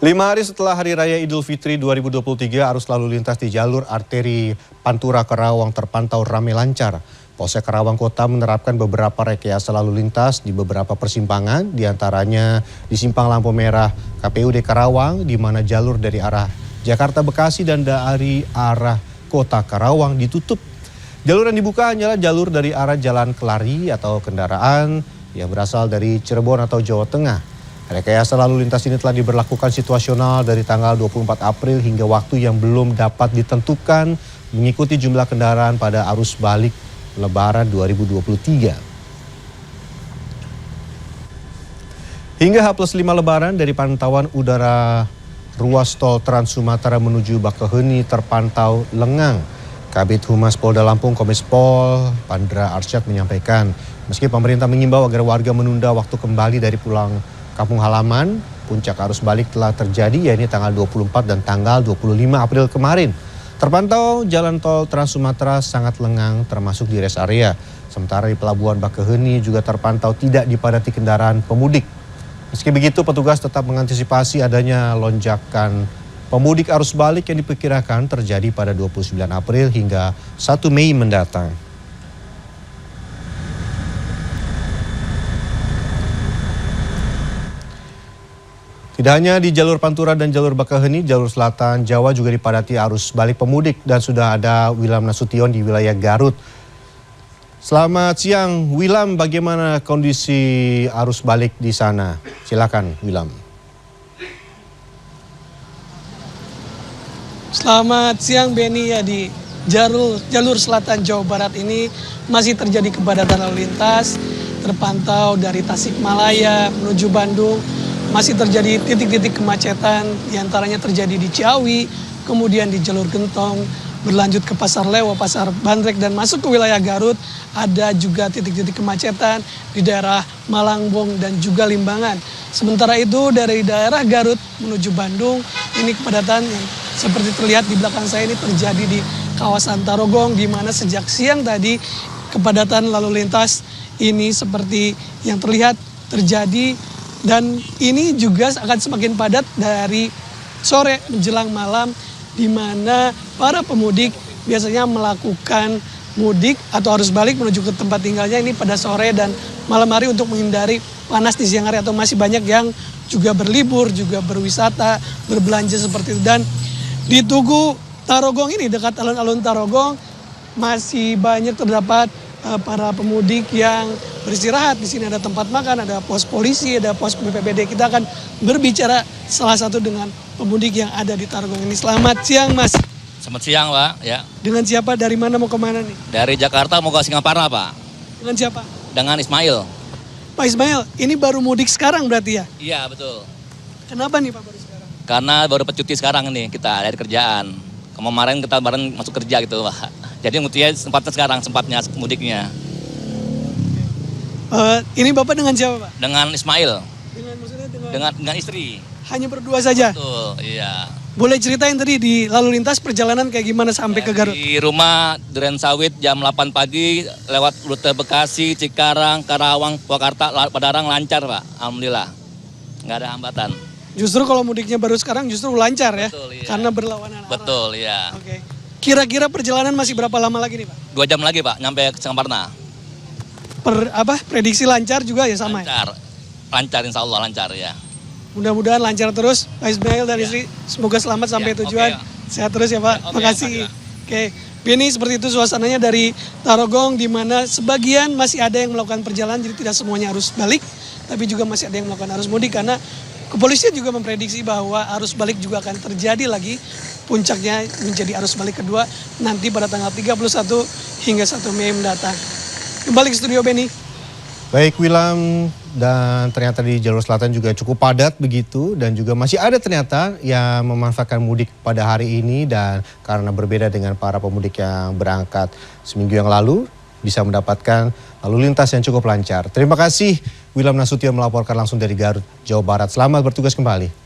5 hari setelah Hari Raya Idul Fitri 2023, arus lalu lintas di jalur arteri Pantura Karawang terpantau ramai lancar. Polsek Karawang Kota menerapkan beberapa rekayasa lalu lintas di beberapa persimpangan, diantaranya di Simpang Lampu Merah KPUD Karawang, di mana jalur dari arah Jakarta Bekasi dan dari arah Kota Karawang ditutup. Jalur yang dibuka hanyalah jalur dari arah Jalan Kelari atau kendaraan yang berasal dari Cirebon atau Jawa Tengah. Rekayasa lalu lintas ini telah diberlakukan situasional dari tanggal 24 April hingga waktu yang belum dapat ditentukan mengikuti jumlah kendaraan pada arus balik Lebaran 2023. Hingga H+5 Lebaran dari pantauan udara ruas tol Trans Sumatera menuju Bakauheni terpantau lengang. Kabid Humas Polda Lampung Kombes Pol Pandra Arsyad menyampaikan, meski pemerintah mengimbau agar warga menunda waktu kembali dari pulang kampung halaman, puncak arus balik telah terjadi yaitu tanggal 24 dan tanggal 25 April kemarin. Terpantau jalan tol Trans Sumatera sangat lengang termasuk di rest area. Sementara di Pelabuhan Bakauheni juga terpantau tidak dipadati kendaraan pemudik. Meski begitu, petugas tetap mengantisipasi adanya lonjakan pemudik arus balik yang diperkirakan terjadi pada 29 April hingga 1 Mei mendatang. Tidak hanya di jalur Pantura dan jalur Bakauheni, jalur selatan Jawa juga dipadati arus balik pemudik dan sudah ada Wilam Nasution di wilayah Garut. Selamat siang, Wilam, bagaimana kondisi arus balik di sana? Silakan, Wilam. Selamat siang, Beni. Ya, di jalur selatan Jawa Barat ini masih terjadi kepadatan lalu lintas, terpantau dari Tasikmalaya menuju Bandung. Masih terjadi titik-titik kemacetan, diantaranya terjadi di Ciawi, kemudian di jalur Gentong, berlanjut ke Pasar Lewo, Pasar Bandrek, dan masuk ke wilayah Garut. Ada juga titik-titik kemacetan di daerah Malangbong dan juga Limbangan. Sementara itu dari daerah Garut menuju Bandung, ini kepadatan yang seperti terlihat di belakang saya ini terjadi di kawasan Tarogong, di mana sejak siang tadi kepadatan lalu lintas ini seperti yang terlihat terjadi. Dan ini juga akan semakin padat dari sore menjelang malam, di mana para pemudik biasanya melakukan mudik atau arus balik menuju ke tempat tinggalnya ini pada sore dan malam hari untuk menghindari panas di siang hari, atau masih banyak yang juga berlibur, juga berwisata, berbelanja seperti itu. Dan di Tugu Tarogong ini, dekat alun-alun Tarogong, masih banyak terdapat para pemudik yang beristirahat. Di sini ada tempat makan, ada pos polisi, ada pos BPBD. Kita akan berbicara salah satu dengan pemudik yang ada di Tarogong ini. Selamat siang, Mas. Selamat siang, Pak. Ya. Dengan siapa? Dari mana mau kemana nih? Dari Jakarta mau ke Singaparna, Pak. Dengan siapa? Dengan Ismail. Pak Ismail, ini baru mudik sekarang berarti ya? Iya, betul. Kenapa nih Pak baru sekarang? Karena baru cuti sekarang nih kita dari kerjaan. Kemarin kita bareng masuk kerja gitu, Pak. Jadi mestinya sempatnya mudiknya. Ini Bapak dengan siapa, Pak? Dengan Ismail. Maksudnya dengan istri. Hanya berdua saja? Betul, iya. Boleh ceritain tadi di lalu lintas perjalanan kayak gimana sampai ke Garut? Di rumah Duren Sawit jam 8 pagi lewat rute Bekasi, Cikarang, Karawang, Purwakarta, Padarang lancar, Pak. Alhamdulillah. Nggak ada hambatan. Justru kalau mudiknya baru sekarang justru lancar ya? Betul, iya. Karena berlawanan arah. Betul, iya. Oke. Kira-kira perjalanan masih berapa lama lagi nih, Pak? 2 jam lagi, Pak, nyampe ke Singaparna. Prediksi lancar juga ya sama Lancar. ya? Lancar, insya Allah lancar ya. Mudah-mudahan lancar terus, Pak Ismail dan istri. Semoga selamat sampai tujuan. Sehat terus ya, Pak. Makasih. Oke. Ini seperti itu suasananya dari Tarogong, di mana sebagian masih ada yang melakukan perjalanan, jadi tidak semuanya harus balik, tapi juga masih ada yang melakukan arus mudik, karena kepolisian juga memprediksi bahwa arus balik juga akan terjadi lagi. Puncaknya menjadi arus balik kedua nanti pada tanggal 31 hingga 1 Mei mendatang. Kembali ke studio, Beni. Baik, Wilam, dan ternyata di jalur selatan juga cukup padat begitu, dan juga masih ada ternyata yang memanfaatkan mudik pada hari ini, dan karena berbeda dengan para pemudik yang berangkat seminggu yang lalu bisa mendapatkan lalu lintas yang cukup lancar. Terima kasih Wilam Nasution melaporkan langsung dari Garut, Jawa Barat. Selamat bertugas kembali.